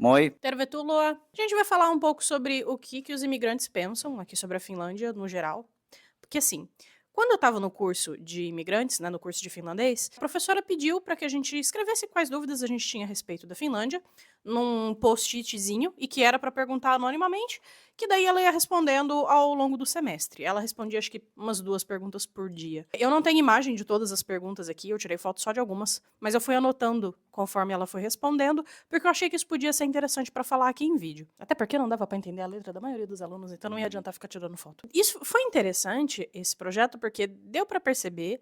Moi. Tervetuloa. A gente vai falar um pouco sobre o que os imigrantes pensam aqui sobre a Finlândia, no geral. Porque assim, quando eu estava no curso de imigrantes, né, no curso de finlandês, a professora pediu para que a gente escrevesse quais dúvidas a gente tinha a respeito da Finlândia, num post-itzinho, e que era para perguntar anonimamente, que daí ela ia respondendo ao longo do semestre. Ela respondia acho que umas 2 perguntas por dia. Eu não tenho imagem de todas as perguntas aqui, eu tirei foto só de algumas, mas eu fui anotando conforme ela foi respondendo, porque eu achei que isso podia ser interessante para falar aqui em vídeo. Até porque não dava para entender a letra da maioria dos alunos, então não ia adiantar ficar tirando foto. Isso foi interessante, esse projeto, porque deu para perceber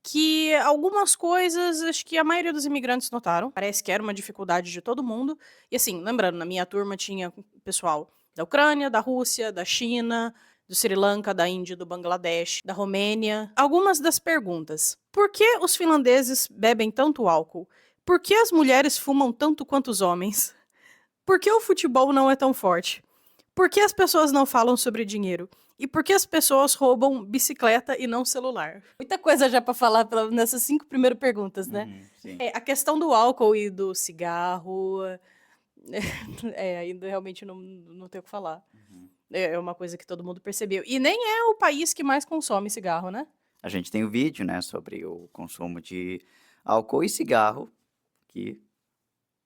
que algumas coisas, acho que a maioria dos imigrantes notaram. Parece que era uma dificuldade de todo mundo. E assim, lembrando, na minha turma tinha pessoal da Ucrânia, da Rússia, da China, do Sri Lanka, da Índia, do Bangladesh, da Romênia. Algumas das perguntas. Por que os finlandeses bebem tanto álcool? Por que as mulheres fumam tanto quanto os homens? Por que o futebol não é tão forte? Por que as pessoas não falam sobre dinheiro? E por que as pessoas roubam bicicleta e não celular? Muita coisa já pra falar nessas 5 primeiras perguntas, né? Sim. A questão do álcool e do cigarro, ainda realmente não tenho o que falar. É uma coisa que todo mundo percebeu. E nem é o país que mais consome cigarro, né? A gente tem um vídeo, né, sobre o consumo de álcool e cigarro aqui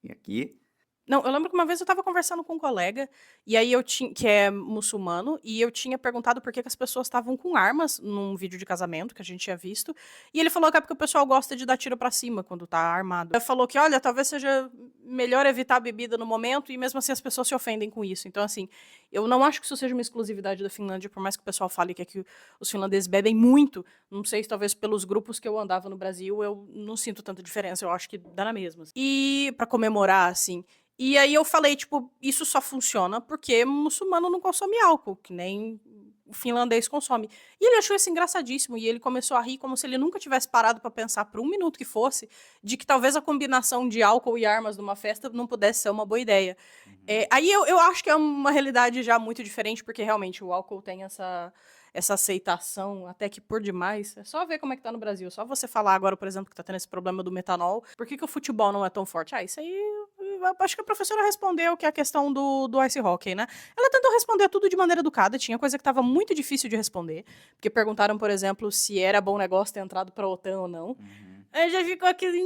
e aqui. Não, eu lembro que uma vez eu estava conversando com um colega, e aí eu tinha, que é muçulmano, e eu tinha perguntado por que que as pessoas estavam com armas num vídeo de casamento que a gente tinha visto, e ele falou que é porque o pessoal gosta de dar tiro pra cima quando tá armado. Ele falou que, olha, talvez seja melhor evitar a bebida no momento, e mesmo assim as pessoas se ofendem com isso. Então, assim, eu não acho que isso seja uma exclusividade da Finlândia, por mais que o pessoal fale que aqui os finlandeses bebem muito, não sei se talvez pelos grupos que eu andava no Brasil, eu não sinto tanta diferença, eu acho que dá na mesma. E pra comemorar, assim, e aí eu falei, tipo, isso só funciona porque muçulmano não consome álcool, que nem o finlandês consome. E ele achou isso engraçadíssimo, e ele começou a rir como se ele nunca tivesse parado pra pensar por um minuto que fosse, de que talvez a combinação de álcool e armas numa festa não pudesse ser uma boa ideia. Aí eu acho que é uma realidade já muito diferente, porque realmente o álcool tem essa aceitação, até que por demais. É só ver como é que tá no Brasil. Só você falar agora, por exemplo, que tá tendo esse problema do metanol. Por que o futebol não é tão forte? Ah, isso aí. Acho que a professora respondeu que é a questão do ice hockey, né? Ela tentou responder tudo de maneira educada. Tinha coisa que tava muito difícil de responder. Porque perguntaram, por exemplo, se era bom negócio ter entrado pra OTAN ou não. Aí já ficou aquele.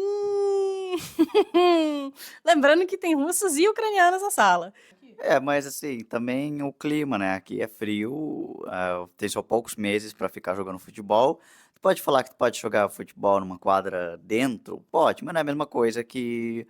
Lembrando que tem russos e ucranianos na sala. É, mas assim, também o clima, né, aqui é frio, tem só poucos meses para ficar jogando futebol. Tu pode falar que tu pode jogar futebol numa quadra dentro? Pode, mas não é a mesma coisa que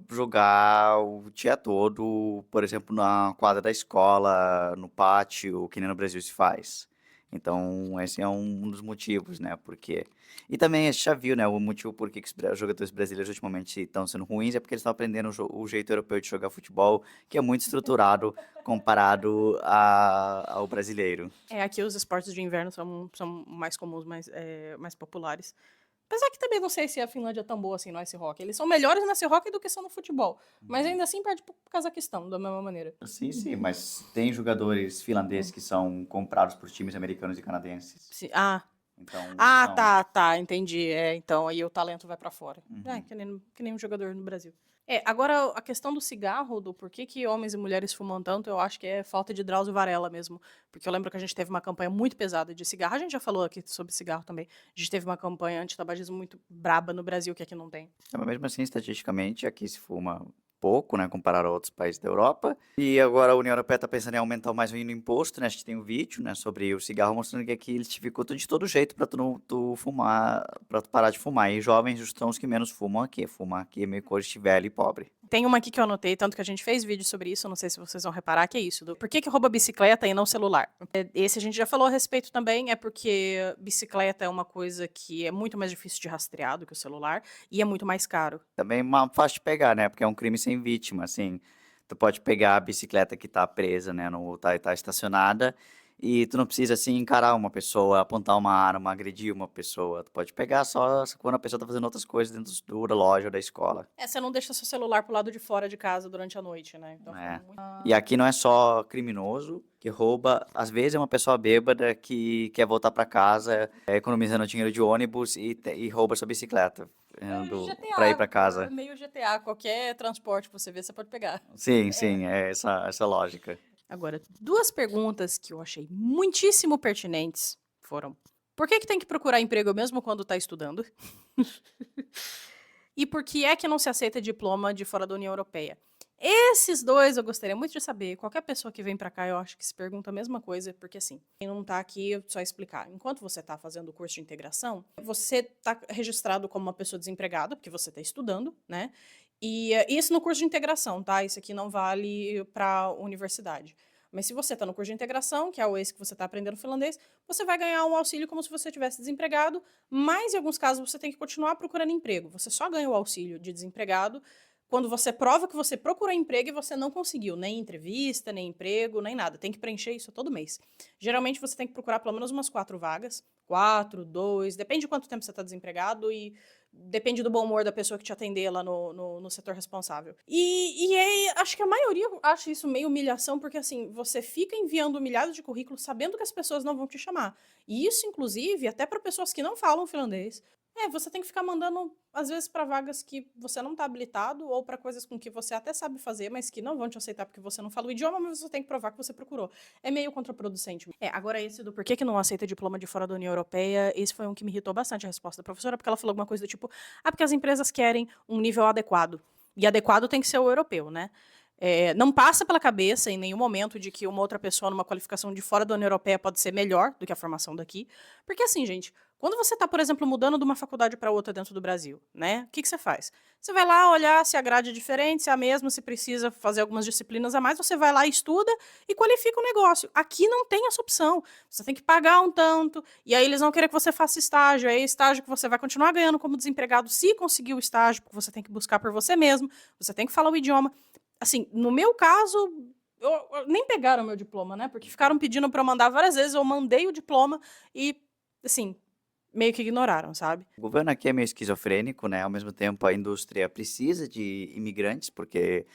jogar o dia todo, por exemplo, na quadra da escola, no pátio, que nem no Brasil se faz. Então, esse é um dos motivos, né? Porque. E também a gente já viu, né? O motivo por que os jogadores brasileiros ultimamente estão sendo ruins é porque eles estão aprendendo o jeito europeu de jogar futebol, que é muito estruturado comparado ao brasileiro. Aqui os esportes de inverno são mais comuns, mais populares. Apesar que também não sei se a Finlândia é tão boa assim no ice hockey. Eles são melhores no ice hockey do que são no futebol. Mas ainda assim perde pro Cazaquistão, da mesma maneira. Sim, sim, mas tem jogadores finlandeses que são comprados por times americanos e canadenses. Ah. Então, Ah, são. tá, entendi. Então aí o talento vai pra fora. Uhum. Que nem um jogador no Brasil. Agora a questão do cigarro, do porquê que homens e mulheres fumam tanto, eu acho que é falta de Drauzio Varela mesmo. Porque eu lembro que a gente teve uma campanha muito pesada de cigarro. A gente já falou aqui sobre cigarro também. A gente teve uma campanha anti-tabagismo muito braba no Brasil, que aqui não tem. Mas mesmo assim, estatisticamente, aqui se fuma pouco, né, comparado a outros países da Europa. E agora a União Europeia está pensando em aumentar mais ainda o imposto, né? A gente tem um vídeo, né, sobre o cigarro mostrando que aqui eles dificultam de todo jeito para tu, tu fumar, para tu parar de fumar. E jovens são os que menos fumam aqui. Fumar aqui é meio coisa de velho e pobre. Tem uma aqui que eu anotei, tanto que a gente fez vídeo sobre isso, não sei se vocês vão reparar, que é isso. Por que rouba bicicleta e não celular? Esse a gente já falou a respeito também, é porque bicicleta é uma coisa que é muito mais difícil de rastrear do que o celular, e é muito mais caro. Também fácil de pegar, né? Porque é um crime sem vítima, assim. Tu pode pegar a bicicleta que tá presa, né, tá estacionada, e tu não precisa, assim, encarar uma pessoa, apontar uma arma, agredir uma pessoa. Tu pode pegar só quando a pessoa tá fazendo outras coisas dentro da loja ou da escola. Você não deixa seu celular pro lado de fora de casa durante a noite, né? Então fica É. muito. E aqui não é só criminoso que rouba, às vezes é uma pessoa bêbada que quer voltar pra casa, economizando dinheiro de ônibus e rouba sua bicicleta. pra ir GTA, pra casa. meio GTA, qualquer transporte que você vê, você pode pegar. Sim, sim, é essa lógica. Agora, duas perguntas que eu achei muitíssimo pertinentes foram: por que tem que procurar emprego mesmo quando está estudando? E por que é que não se aceita diploma de fora da União Europeia? Esses dois eu gostaria muito de saber. Qualquer pessoa que vem para cá, eu acho que se pergunta a mesma coisa, porque assim, quem não tá aqui, só explicar. Enquanto você tá fazendo o curso de integração, você tá registrado como uma pessoa desempregada, porque você tá estudando, né? E isso no curso de integração, tá? Isso aqui não vale para universidade. Mas se você está no curso de integração, que é o esse que você está aprendendo finlandês, você vai ganhar um auxílio como se você tivesse desempregado, mas em alguns casos você tem que continuar procurando emprego. Você só ganha o auxílio de desempregado quando você prova que você procurou emprego e você não conseguiu nem entrevista, nem emprego, nem nada. Tem que preencher isso todo mês. Geralmente você tem que procurar pelo menos umas 4 vagas. 4, 2, depende de quanto tempo você está desempregado e depende do bom humor da pessoa que te atender lá no setor responsável. Acho que a maioria acha isso meio humilhação, porque assim, você fica enviando milhares de currículos sabendo que as pessoas não vão te chamar. E isso, inclusive, até para pessoas que não falam finlandês. Você tem que ficar mandando, às vezes, para vagas que você não está habilitado ou para coisas com que você até sabe fazer, mas que não vão te aceitar porque você não fala o idioma, mas você tem que provar que você procurou. É meio contraproducente. Agora esse do porquê que não aceita diploma de fora da União Europeia, esse foi um que me irritou bastante a resposta da professora, porque ela falou alguma coisa do tipo, porque as empresas querem um nível adequado. E adequado tem que ser o europeu, né? Não passa pela cabeça em nenhum momento de que uma outra pessoa numa qualificação de fora da União Europeia pode ser melhor do que a formação daqui. Porque assim, gente, quando você está, por exemplo, mudando de uma faculdade para outra dentro do Brasil, né? O que você faz? Você vai lá olhar se a grade é diferente, se é a mesma, se precisa fazer algumas disciplinas a mais, você vai lá, estuda e qualifica o negócio. Aqui não tem essa opção. Você tem que pagar um tanto, e aí eles vão querer que você faça estágio. Aí estágio que você vai continuar ganhando como desempregado se conseguir o estágio, porque você tem que buscar por você mesmo, você tem que falar o idioma. Assim, no meu caso, nem pegaram meu diploma, né? Porque ficaram pedindo para eu mandar várias vezes, eu mandei o diploma e, assim, meio que ignoraram, sabe? O governo aqui é meio esquizofrênico, né? Ao mesmo tempo, a indústria precisa de imigrantes, porque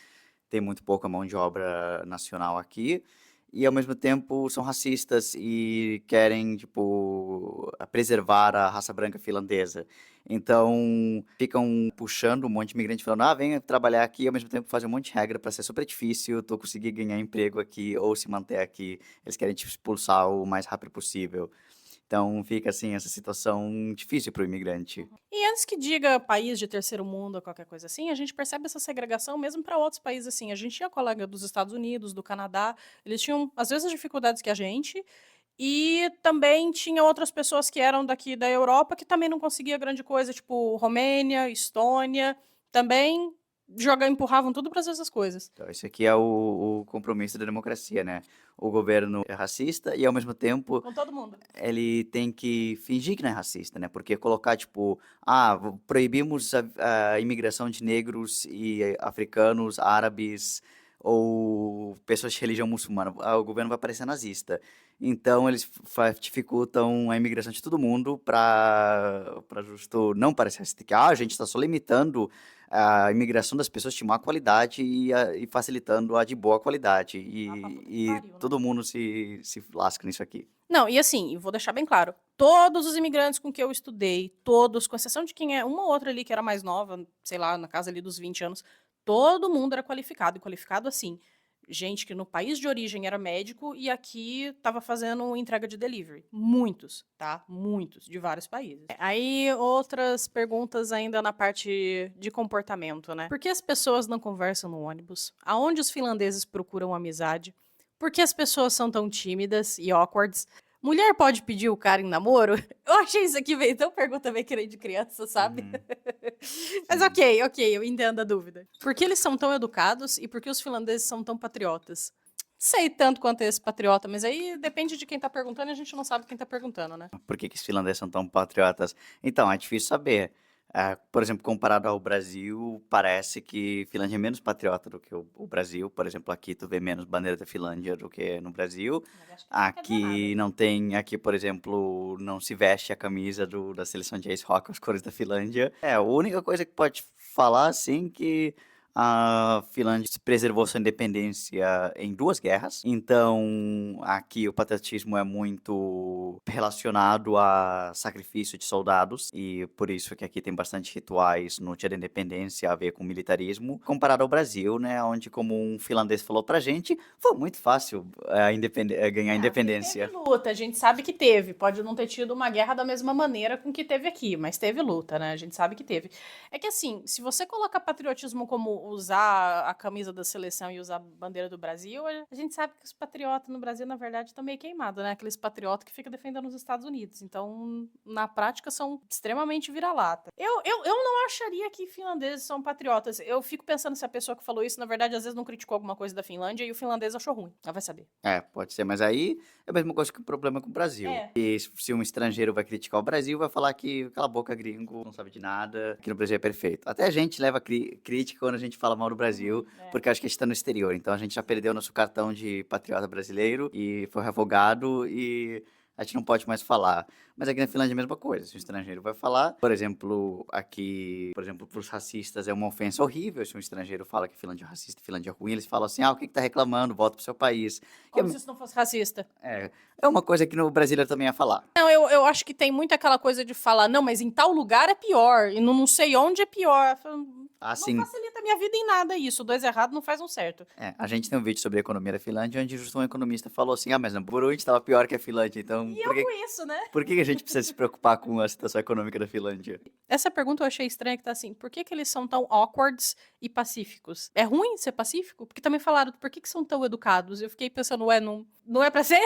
tem muito pouca mão de obra nacional aqui. E, ao mesmo tempo, são racistas e querem, tipo, preservar a raça branca finlandesa. Então, ficam puxando um monte de imigrante, falando, vem trabalhar aqui, e, ao mesmo tempo, fazem um monte de regra para ser super difícil tu conseguir ganhar emprego aqui ou se manter aqui. Eles querem te expulsar o mais rápido possível. Então fica assim essa situação difícil para o imigrante. E antes que diga país de terceiro mundo ou qualquer coisa assim, a gente percebe essa segregação mesmo para outros países assim. A gente tinha colega dos Estados Unidos, do Canadá, eles tinham às vezes as dificuldades que a gente, e também tinha outras pessoas que eram daqui da Europa que também não conseguia grande coisa, tipo Romênia, Estônia, também empurravam tudo para essas coisas. Então, esse aqui é o compromisso da democracia, né? O governo é racista e, ao mesmo tempo, Com todo mundo. ele tem que fingir que não é racista, né? Porque colocar, tipo, proibimos a imigração de negros e africanos, árabes ou pessoas de religião muçulmana, o governo vai parecer nazista. Então, eles dificultam a imigração de todo mundo para justo não parecer racista. Que, a gente está só limitando a imigração das pessoas de má qualidade e facilitando a de boa qualidade. Pra puta que E pariu, né? todo mundo se lasca nisso aqui. Não, e assim, vou deixar bem claro, todos os imigrantes com que eu estudei, todos, com exceção de quem é uma ou outra ali que era mais nova, sei lá, na casa ali dos 20 anos, todo mundo era qualificado, e qualificado assim, gente que no país de origem era médico e aqui estava fazendo entrega de delivery. Muitos, tá? Muitos, de vários países. Aí, outras perguntas ainda na parte de comportamento, né? Por que as pessoas não conversam no ônibus? Aonde os finlandeses procuram amizade? Por que as pessoas são tão tímidas e awkwards? Mulher pode pedir o cara em namoro? Eu achei isso aqui meio tão pergunta meio que nem de criança, sabe? Uhum. Mas Sim. ok, eu entendo a dúvida. Por que eles são tão educados e por que os finlandeses são tão patriotas? Sei tanto quanto esse patriota, mas aí depende de quem tá perguntando e a gente não sabe quem tá perguntando, né? Por que os finlandeses são tão patriotas? Então, é difícil saber. Por exemplo, comparado ao Brasil, parece que Finlândia é menos patriota do que o Brasil. Por exemplo, aqui tu vê menos bandeira da Finlândia do que no Brasil. Mas acho que isso não quer dizer nada. Aqui não tem, aqui, por exemplo, não se veste a camisa da seleção de ice hockey com as cores da Finlândia. A única coisa que pode falar, assim, que A Finlândia se preservou sua independência em 2 guerras, então aqui o patriotismo é muito relacionado a sacrifício de soldados, e por isso que aqui tem bastante rituais no dia da independência a ver com militarismo, comparado ao Brasil, né, onde, como um finlandês falou pra gente, foi muito fácil ganhar a Aqui teve independência. luta, a gente sabe que teve. Pode não ter tido uma guerra da mesma maneira com que teve aqui, mas teve luta, né? A gente sabe que teve. É que assim, se você coloca patriotismo como usar a camisa da seleção e usar a bandeira do Brasil, a gente sabe que os patriotas no Brasil, na verdade, estão meio queimados, né? Aqueles patriotas que ficam defendendo os Estados Unidos. Então, na prática, são extremamente vira-lata. Eu não acharia que finlandeses são patriotas. Eu fico pensando se a pessoa que falou isso, na verdade, às vezes não criticou alguma coisa da Finlândia e o finlandês achou ruim. Ela vai saber. É, pode ser, mas aí é a mesma coisa que o problema com o Brasil. É. E se um estrangeiro vai criticar o Brasil, vai falar que cala a boca, gringo, não sabe de nada, que no Brasil é perfeito. Até a gente leva crítica quando a gente fala mal do Brasil, É. porque acho que a gente tá no exterior. Então a gente já perdeu nosso cartão de patriota brasileiro e foi revogado e a gente não pode mais falar. Mas aqui na Finlândia é a mesma coisa. Se um estrangeiro vai falar, por exemplo, aqui, por exemplo, para os racistas é uma ofensa horrível. Se um estrangeiro fala que Finlândia é racista, Finlândia é ruim, eles falam assim: ah, o que tá reclamando? Volta pro seu país. E Como se isso não fosse racista. é uma coisa que no brasileiro também ia falar. Não, eu acho que tem muito aquela coisa de falar, não, mas em tal lugar é pior, e não sei onde é pior. Não Assim, facilita a minha vida em nada isso. Dois errados não faz um certo. a gente tem um vídeo sobre a economia da Finlândia, onde justo um economista falou assim: ah, mas no Burundi estava pior que a Finlândia, então E eu com isso, né? por que a gente precisa se preocupar com a situação econômica da Finlândia? Essa pergunta eu achei estranha, que tá assim, por que eles são tão awkwards e pacíficos? É ruim ser pacífico? Porque também falaram, por que são tão educados? Eu fiquei pensando, ué, não é pra ser?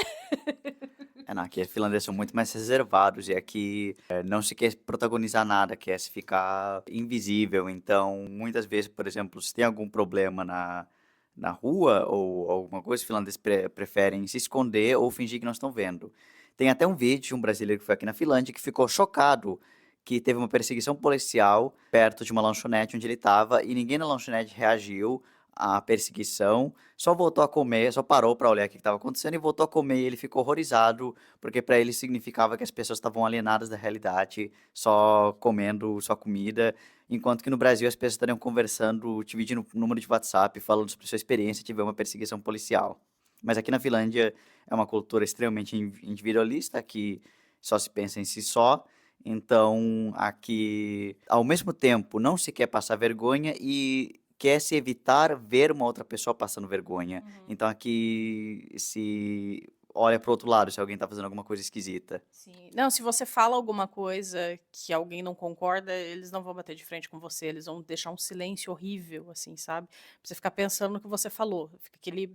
Não, aqui os finlandeses são muito mais reservados e aqui não se quer protagonizar nada, quer se ficar invisível. Então, muitas vezes, por exemplo, se tem algum problema na rua ou alguma coisa, os finlandeses preferem se esconder ou fingir que não estão vendo. Tem até um vídeo de um brasileiro que foi aqui na Finlândia que ficou chocado que teve uma perseguição policial perto de uma lanchonete onde ele estava e ninguém na lanchonete reagiu à perseguição, só voltou a comer, só parou para olhar o que estava acontecendo e voltou a comer. E ele ficou horrorizado, porque para ele significava que as pessoas estavam alienadas da realidade, só comendo só comida, enquanto que no Brasil as pessoas estariam conversando, dividindo o número de WhatsApp, falando sobre sua experiência de ver uma perseguição policial. Mas aqui na Finlândia é uma cultura extremamente individualista, que só se pensa em si só. Então, aqui, ao mesmo tempo, não se quer passar vergonha e quer se evitar ver uma outra pessoa passando vergonha. Então, aqui se olha pro outro lado se alguém tá fazendo alguma coisa esquisita. Sim. Não, se você fala alguma coisa que alguém não concorda, eles não vão bater de frente com você, eles vão deixar um silêncio horrível, assim, sabe? Pra você ficar pensando no que você falou. Fica aquele.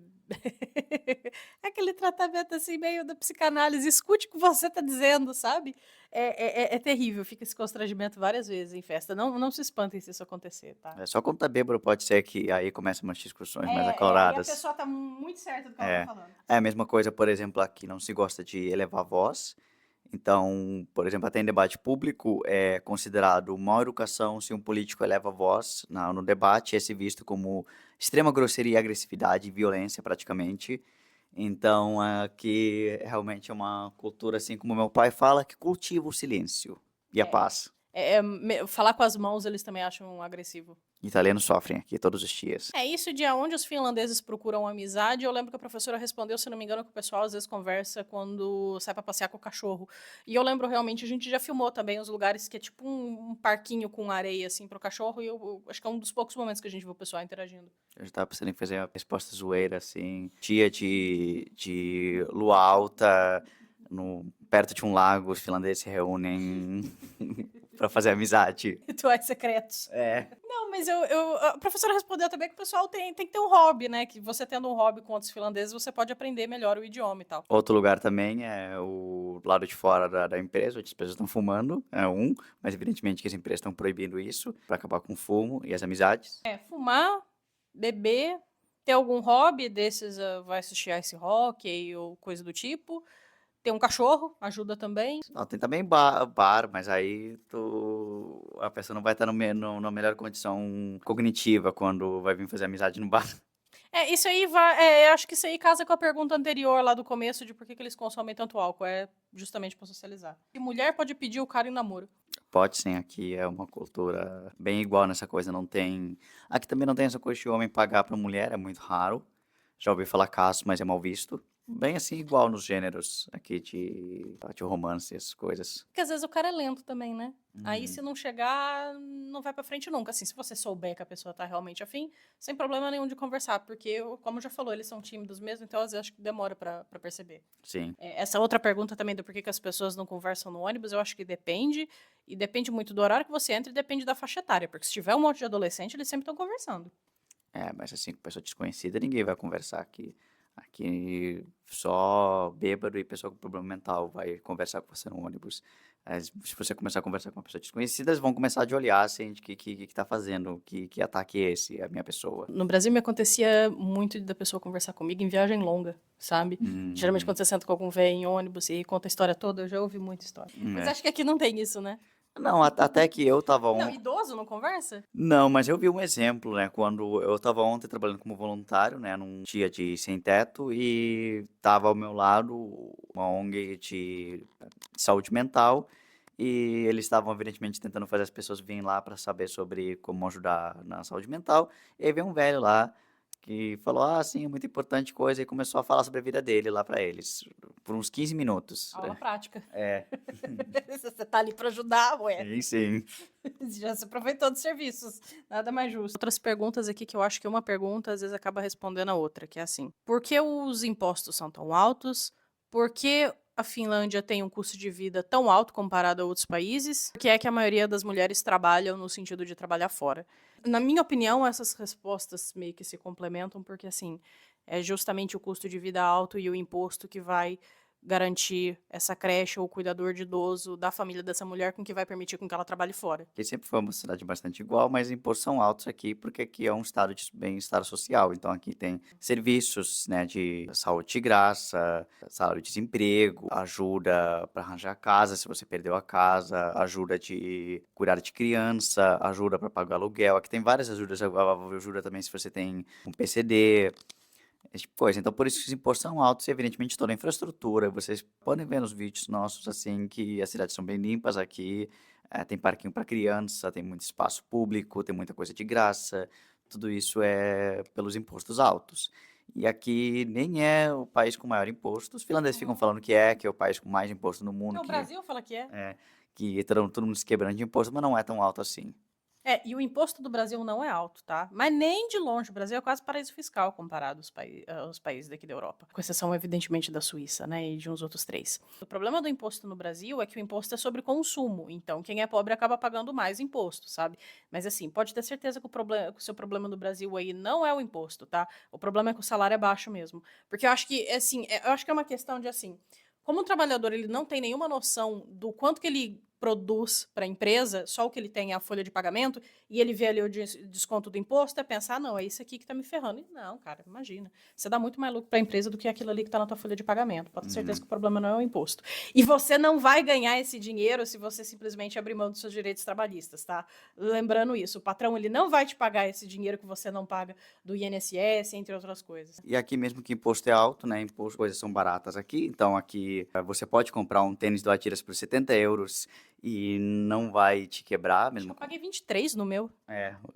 Aquele tratamento assim, meio da psicanálise. Escute o que você tá dizendo, sabe? É terrível, fica esse constrangimento várias vezes em festa. Não se espantem se isso acontecer, tá? É, só quando tá bêbado pode ser que aí começam umas discussões mais Aí a acaloradas. pessoa tá muito certa do que ela É. tá falando. É a mesma coisa, por exemplo, aqui não se gosta de elevar a voz. Então, por exemplo, até em debate público é considerado má educação se um político eleva a voz no debate, é se visto como extrema grosseria, agressividade e violência praticamente. Então, aqui realmente é uma cultura, assim como meu pai fala, que cultiva o silêncio e a paz. Falar com as mãos eles também acham agressivo. Italianos sofrem aqui todos os dias. É isso de aonde os finlandeses procuram amizade. Eu lembro que a professora respondeu, se não me engano, que o pessoal às vezes conversa quando sai pra passear com o cachorro. E eu lembro realmente, a gente já filmou também os lugares que é tipo um parquinho com areia assim pro cachorro. E eu acho que é um dos poucos momentos que a gente viu o pessoal interagindo. Eu já tava pensando em fazer uma resposta zoeira, assim. Dia de lua alta, perto de um lago, os finlandeses se reúnem pra fazer amizade. Rituais secretos. É. Não, mas a professora respondeu também que o pessoal tem que ter um hobby, né? Que você tendo um hobby com outros finlandeses, você pode aprender melhor o idioma e tal. Outro lugar também é o lado de fora da empresa, onde as pessoas estão fumando, é um, mas evidentemente que as empresas estão proibindo isso para acabar com o fumo e as amizades. Fumar, beber, ter algum hobby desses, vai assistir Ice Hockey ou coisa do tipo. Ter um cachorro, ajuda também. Não, tem também bar, mas aí a pessoa não vai estar na melhor condição cognitiva quando vai vir fazer amizade no bar. Isso aí eu acho que isso aí casa com a pergunta anterior lá do começo de por que eles consomem tanto álcool. É justamente pra socializar. E mulher pode pedir o cara em namoro. Pode sim, aqui é uma cultura bem igual nessa coisa, não tem aqui também não tem essa coisa de homem pagar pra mulher, é muito raro. Já ouvi falar casos, mas é mal visto. Bem assim, igual nos gêneros aqui de romance, essas coisas. Porque às vezes o cara é lento também, né? Aí Uhum. se não chegar, não vai pra frente nunca. Assim, se você souber que a pessoa tá realmente afim, sem problema nenhum de conversar, porque, como já falou, eles são tímidos mesmo, então às vezes acho que demora pra perceber. Sim. Essa outra pergunta também do porquê que as pessoas não conversam no ônibus, eu acho que depende, e depende muito do horário que você entra e depende da faixa etária, porque se tiver um monte de adolescente, eles sempre estão conversando. É, mas assim, com pessoa desconhecida, ninguém vai conversar aqui. Aqui só bêbado e pessoa com problema mental vai conversar com você no ônibus. Se você começar a conversar com uma pessoa desconhecida, eles vão começar de olhar assim, de que tá fazendo, que ataque é esse, a minha pessoa. No Brasil me acontecia muito da pessoa conversar comigo em viagem longa, sabe? Geralmente Uhum. quando você senta com algum velho em ônibus e conta a história toda, eu já ouvi muita história. Mas É. acho que aqui não tem isso, né? Não, até que eu tava Não, on... idoso não conversa? Não, mas eu vi um exemplo, né? Quando eu tava ontem trabalhando como voluntário, né? Num dia de sem teto e tava ao meu lado uma ONG de saúde mental e eles estavam evidentemente tentando fazer as pessoas virem lá para saber sobre como ajudar na saúde mental. E aí veio um velho lá que falou: "Ah, sim, é muito importante coisa" e começou a falar sobre a vida dele lá para eles por uns 15 minutos. Aula prática. É, Você tá ali pra ajudar, ué. sim, sim. Já se aproveitou dos serviços. Nada mais justo. Outras perguntas aqui que eu acho que uma pergunta às vezes acaba respondendo a outra, que é assim: por que os impostos são tão altos? Por que a Finlândia tem um custo de vida tão alto comparado a outros países? Por que é que a maioria das mulheres trabalham no sentido de trabalhar fora? Na minha opinião, essas respostas meio que se complementam, porque assim, é justamente o custo de vida alto e o imposto que vai garantir essa creche ou cuidador de idoso da família dessa mulher com que vai permitir com que ela trabalhe fora. Que sempre foi uma cidade bastante igual, mas impostos são altos aqui, porque aqui é um estado de bem-estar social. Então aqui tem serviços, né, de saúde de graça, salário-desemprego, ajuda para arranjar casa se você perdeu a casa, ajuda de cuidar de criança, ajuda para pagar aluguel. Aqui tem várias ajudas, ajuda também se você tem um PCD, esse tipo de coisa. Então, por isso que os impostos são altos e, evidentemente, toda a infraestrutura. Vocês podem ver nos vídeos nossos, assim, que as cidades são bem limpas aqui. Tem parquinho para criança, tem muito espaço público, tem muita coisa de graça. Tudo isso é pelos impostos altos. E aqui nem é o país com maior imposto. Os finlandeses ficam falando que é o país com mais imposto no mundo, O Brasil fala que é. é, que todo mundo se quebrando de imposto, mas não é tão alto assim. E o imposto do Brasil não é alto, tá? Mas nem de longe. O Brasil é quase paraíso fiscal comparado aos países daqui da Europa. Com exceção, evidentemente, da Suíça, né? E de uns outros três. O problema do imposto no Brasil é que o imposto é sobre consumo. Então, quem é pobre acaba pagando mais imposto, sabe? Mas, assim, pode ter certeza que que o seu problema no Brasil aí não é o imposto, tá? O problema é que o salário é baixo mesmo. Porque eu acho que, assim, eu acho que é uma questão de, assim, como o trabalhador ele não tem nenhuma noção do quanto que ele produz para a empresa, só o que ele tem é a folha de pagamento, e ele vê ali o desconto do imposto, é pensar, não, é isso aqui que está me ferrando. E não, cara, imagina. Você dá muito mais lucro para a empresa do que aquilo ali que está na tua folha de pagamento. Pode ter certeza Uhum. que o problema não é o imposto. E você não vai ganhar esse dinheiro se você simplesmente abrir mão dos seus direitos trabalhistas, tá? Lembrando isso, o patrão ele não vai te pagar esse dinheiro que você não paga do INSS, entre outras coisas. E aqui mesmo que imposto é alto, né? Imposto, coisas são baratas aqui. Então aqui você pode comprar um tênis do Adidas por 70 euros e não vai te quebrar, Acho que mesmo eu com... paguei 23 no meu.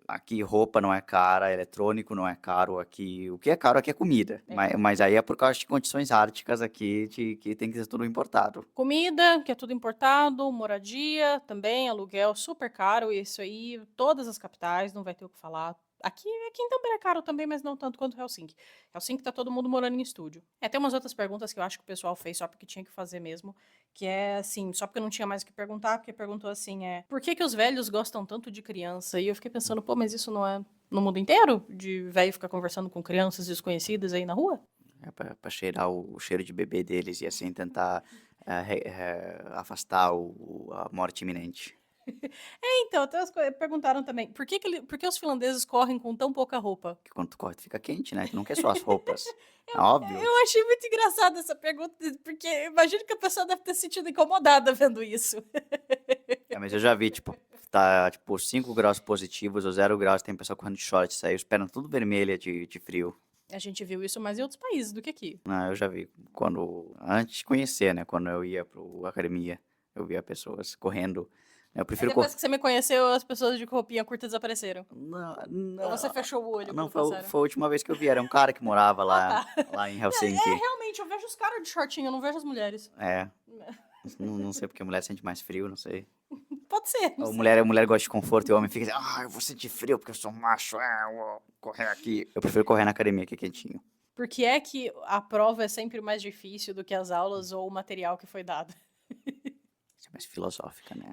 Aqui roupa não é cara, eletrônico não é caro. Aqui o que é caro aqui é comida. É. Mas aí é por causa de condições árticas aqui, que tem que ser tudo importado. Comida, que é tudo importado, moradia também, aluguel super caro, isso aí, todas as capitais, não vai ter o que falar. Aqui em Tampere é caro também, mas não tanto quanto Helsinki. Helsinki tá todo mundo morando em estúdio. Tem umas outras perguntas que eu acho que o pessoal fez só porque tinha que fazer mesmo, que é assim, só porque não tinha mais o que perguntar, porque perguntou assim, por que que os velhos gostam tanto de criança? E eu fiquei pensando, pô, mas isso não é no mundo inteiro? De velho ficar conversando com crianças desconhecidas aí na rua? É para cheirar o cheiro de bebê deles e assim tentar afastar a morte iminente. Então, outras coisas perguntaram também, por que os finlandeses correm com tão pouca roupa? Porque quando tu corre, tu fica quente, né? Tu não quer só as roupas. É óbvio. Eu achei muito engraçada essa pergunta, porque imagino que a pessoa deve ter se sentido incomodada vendo isso. Mas eu já vi, tipo, tá, tipo, 5 graus positivos ou 0 graus, tem pessoa correndo de shorts, aí os pernas tudo vermelha de frio. A gente viu isso mais em outros países do que aqui. Eu já vi, antes de conhecer, né, quando eu ia pro academia, eu via pessoas correndo, Eu Aí prefiro depois que você me conheceu, as pessoas de roupinha curta desapareceram. Não, Ou você não, fechou o olho não quando foi, passaram? foi a última vez que eu vi. Era um cara que morava Ah, lá, tá. lá em É, Helsinki. realmente, eu vejo os caras de shortinho, eu não vejo as mulheres. É, não sei porque a mulher sente mais frio, não sei. Pode ser, não A sei. mulher gosta de conforto e o homem fica assim, eu vou sentir frio porque eu sou macho, eu vou correr aqui. Eu prefiro correr na academia que é quentinho. Por que é que a prova é sempre mais difícil do que as aulas ou o material que foi dado? Isso é mais filosófica, né?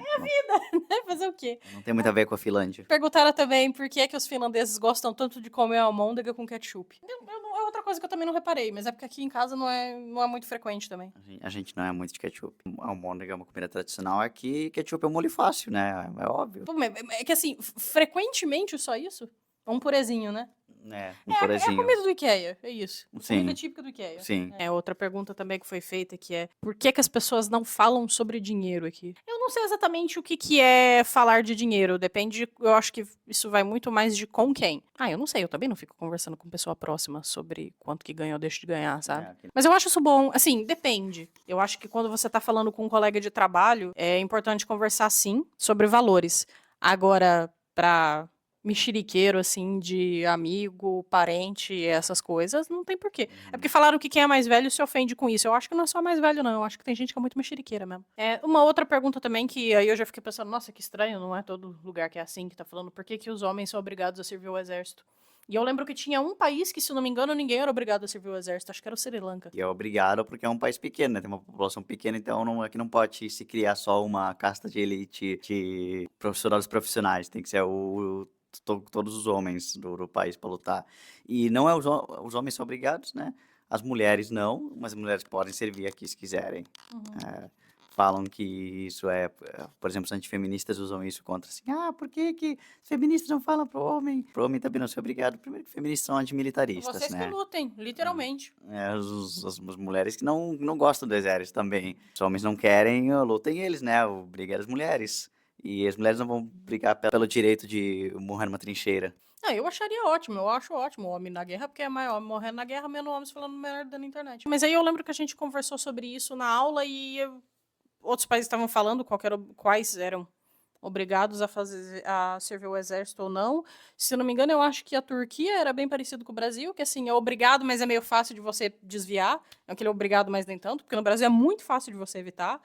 Fazer o quê? Não tem muito a ver com a Finlândia. Perguntaram também por que é que os finlandeses gostam tanto de comer almôndega com ketchup. É outra coisa que eu também não reparei, mas é porque aqui em casa não é muito frequente também. A gente não é muito de ketchup. Almôndega é uma comida tradicional aqui, ketchup é um molho fácil, né? É óbvio. Pô, mas é que assim, frequentemente só isso? Um purezinho, né? É, um É a purezinho. comida do IKEA, é isso. Comida Sim, típica do IKEA. sim. É, outra pergunta também que foi feita, que é por que que as pessoas não falam sobre dinheiro aqui? Eu não sei exatamente o que que é falar de dinheiro, depende, eu acho que isso vai muito mais de com quem. Ah, eu não sei, eu também não fico conversando com pessoa próxima sobre quanto que ganha ou deixa de ganhar, sabe? Mas eu acho isso bom, assim, depende. Eu acho que quando você tá falando com um colega de trabalho, é importante conversar sim sobre valores. Agora, pra mexeriqueiro, assim, de amigo, parente, essas coisas, não tem porquê. É porque falaram que quem é mais velho se ofende com isso. Eu acho que não é só mais velho, não. Eu acho que tem gente que é muito mexeriqueira mesmo. É, uma outra pergunta também, que aí eu já fiquei pensando, nossa, que estranho, não é todo lugar que é assim, que tá falando por que que os homens são obrigados a servir o exército. E eu lembro que tinha um país que, se não me engano, ninguém era obrigado a servir o exército. Acho que era o Sri Lanka. E é obrigado porque é um país pequeno, né? Tem uma população pequena, então aqui não pode se criar só uma casta de elite de profissionais profissionais. Tem que ser todos os homens do país para lutar. E não é os homens são obrigados, né? As mulheres não, mas as mulheres podem servir aqui se quiserem. É, falam que isso por exemplo, os antifeministas usam isso contra assim, por que que os feministas não falam pro homem? Pro homem também não ser obrigado. Primeiro que feministas são antimilitaristas, Vocês que né? lutem, literalmente. As mulheres que não gostam do exército também. Os homens não querem, lutem eles, né? Obriga as mulheres. E as mulheres não vão brigar pelo direito de morrer numa trincheira. Ah, eu acharia ótimo, eu acho ótimo o homem na guerra, porque é maior morrendo na guerra, menos homens falando merda na internet. Mas aí eu lembro que a gente conversou sobre isso na aula e outros países estavam falando quais eram obrigados a servir o exército ou não. Se não me engano, eu acho que a Turquia era bem parecido com o Brasil, que assim, é obrigado, mas é meio fácil de você desviar. É aquele obrigado, mas nem tanto, porque no Brasil é muito fácil de você evitar.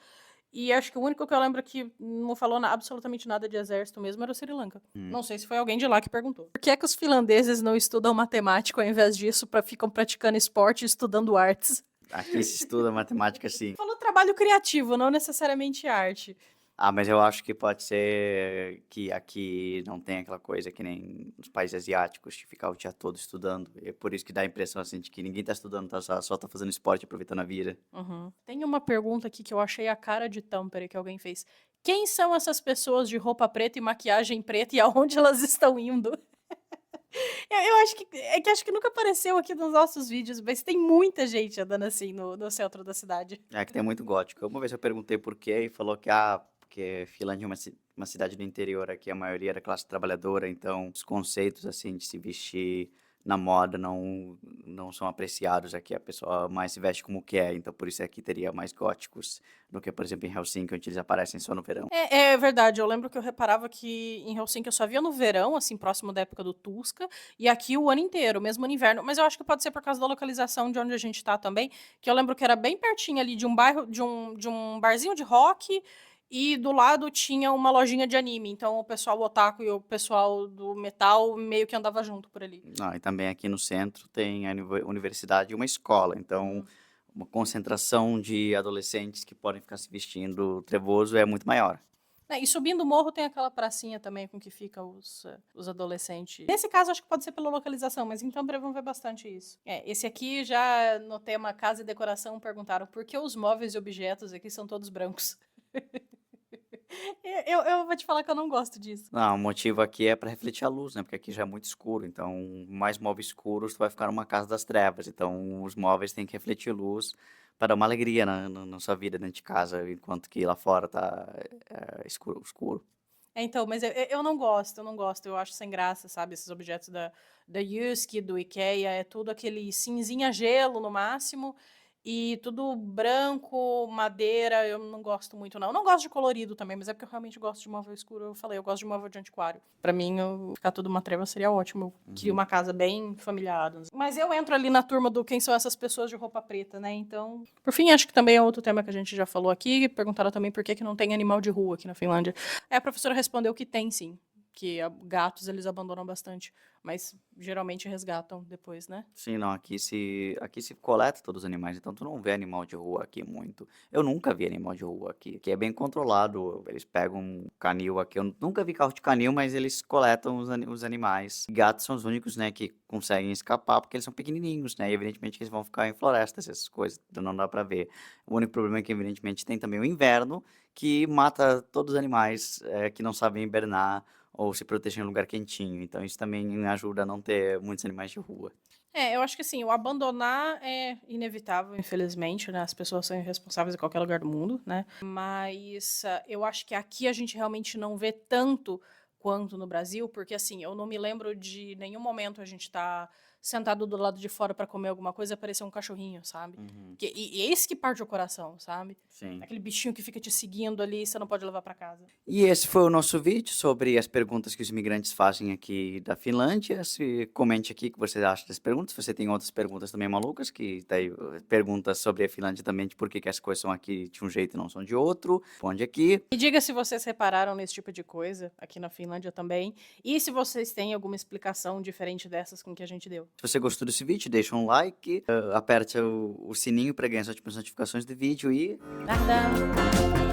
E acho que o único que eu lembro que não falou absolutamente nada de exército mesmo era o Sri Lanka. Não sei se foi alguém de lá que perguntou. Por que é que os finlandeses não estudam matemática ao invés disso, ficam praticando esporte e estudando artes? Aqui se estuda matemática, sim. Falou trabalho criativo, não necessariamente arte. Mas eu acho que pode ser que aqui não tem aquela coisa que nem nos países asiáticos, de ficar o dia todo estudando. É por isso que dá a impressão, assim, de que ninguém tá estudando, só tá fazendo esporte, aproveitando a vida. Tem uma pergunta aqui que eu achei a cara de Tampere que alguém fez. Quem são essas pessoas de roupa preta e maquiagem preta e aonde elas estão indo? Eu acho que nunca apareceu aqui nos nossos vídeos, mas tem muita gente andando assim no centro da cidade. É que tem muito gótico. Uma vez eu perguntei por quê e falou que, porque Finlândia é uma cidade do interior aqui, a maioria é da classe trabalhadora, então os conceitos, assim, de se vestir na moda não são apreciados aqui. A pessoa mais se veste como quer, então por isso aqui teria mais góticos do que, por exemplo, em Helsinki, onde eles aparecem só no verão. É verdade, eu lembro que eu reparava que em Helsinki eu só via no verão, assim, próximo da época do Tuska, e aqui o ano inteiro, mesmo no inverno. Mas eu acho que pode ser por causa da localização de onde a gente tá também, que eu lembro que era bem pertinho ali de um bairro, de um barzinho de rock, e do lado tinha uma lojinha de anime. Então o pessoal otaku e o pessoal do metal meio que andava junto por ali. E também aqui no centro tem a universidade e uma escola, então uma concentração de adolescentes que podem ficar se vestindo trevoso é muito maior. E subindo o morro tem aquela pracinha também com que fica os adolescentes. Nesse caso, acho que pode ser pela localização, mas em Tampere vão ver bastante isso. Esse aqui já no tema casa e decoração perguntaram por que os móveis e objetos aqui são todos brancos. Eu vou te falar que eu não gosto disso. Não, o motivo aqui é para refletir a luz, né? Porque aqui já é muito escuro, então mais móveis escuros tu vai ficar numa casa das trevas. Então os móveis têm que refletir luz para dar uma alegria na sua vida dentro de casa, enquanto que lá fora tá escuro. Então, mas eu não gosto, eu não gosto. Eu acho sem graça, sabe? Esses objetos da Jyski, do IKEA, é tudo aquele cinzinha gelo no máximo. e tudo branco, madeira, eu não gosto muito, não. Eu não gosto de colorido também, mas é porque eu realmente gosto de móvel escuro. Eu falei, eu gosto de móvel de antiquário. Pra mim, ficar tudo uma treva seria ótimo. Eu queria uma casa bem familiar. Adams. Mas eu entro ali na turma do quem são essas pessoas de roupa preta, né? Então, por fim, acho que também é outro tema que a gente já falou aqui. Perguntaram também por que não tem animal de rua aqui na Finlândia. A professora respondeu que tem, sim. Que gatos eles abandonam bastante, mas geralmente resgatam depois, né? Sim, não, aqui se coleta todos os animais, então tu não vê animal de rua aqui muito. Eu nunca vi animal de rua aqui. Aqui é bem controlado, eles pegam um canil aqui. Eu nunca vi carro de canil, mas eles coletam os animais. Gatos são os únicos, né, que conseguem escapar porque eles são pequenininhos, né? E evidentemente que eles vão ficar em florestas, essas coisas, então não dá pra ver. O único problema é que evidentemente tem também o inverno, que mata todos os animais que não sabem hibernar ou se proteger em um lugar quentinho. Então isso também ajuda a não ter muitos animais de rua. Eu acho que assim, o abandonar é inevitável, infelizmente, né? As pessoas são irresponsáveis em qualquer lugar do mundo, né? Mas eu acho que aqui a gente realmente não vê tanto quanto no Brasil, porque assim, eu não me lembro de nenhum momento a gente tá sentado do lado de fora para comer alguma coisa e aparecer um cachorrinho, sabe? Uhum, E é esse que parte o coração, sabe? sim. Aquele bichinho que fica te seguindo ali e você não pode levar para casa. E esse foi o nosso vídeo sobre as perguntas que os imigrantes fazem aqui da Finlândia. Comente aqui o que você acha das perguntas. Se você tem outras perguntas também malucas, que daí perguntas sobre a Finlândia também, de por que as coisas são aqui de um jeito e não são de outro. Responde aqui. E diga se vocês repararam nesse tipo de coisa aqui na Finlândia também. E se vocês têm alguma explicação diferente dessas com que a gente deu. Se você gostou desse vídeo, deixa um like, aperte o sininho para ganhar as últimas notificações do vídeo e Nada!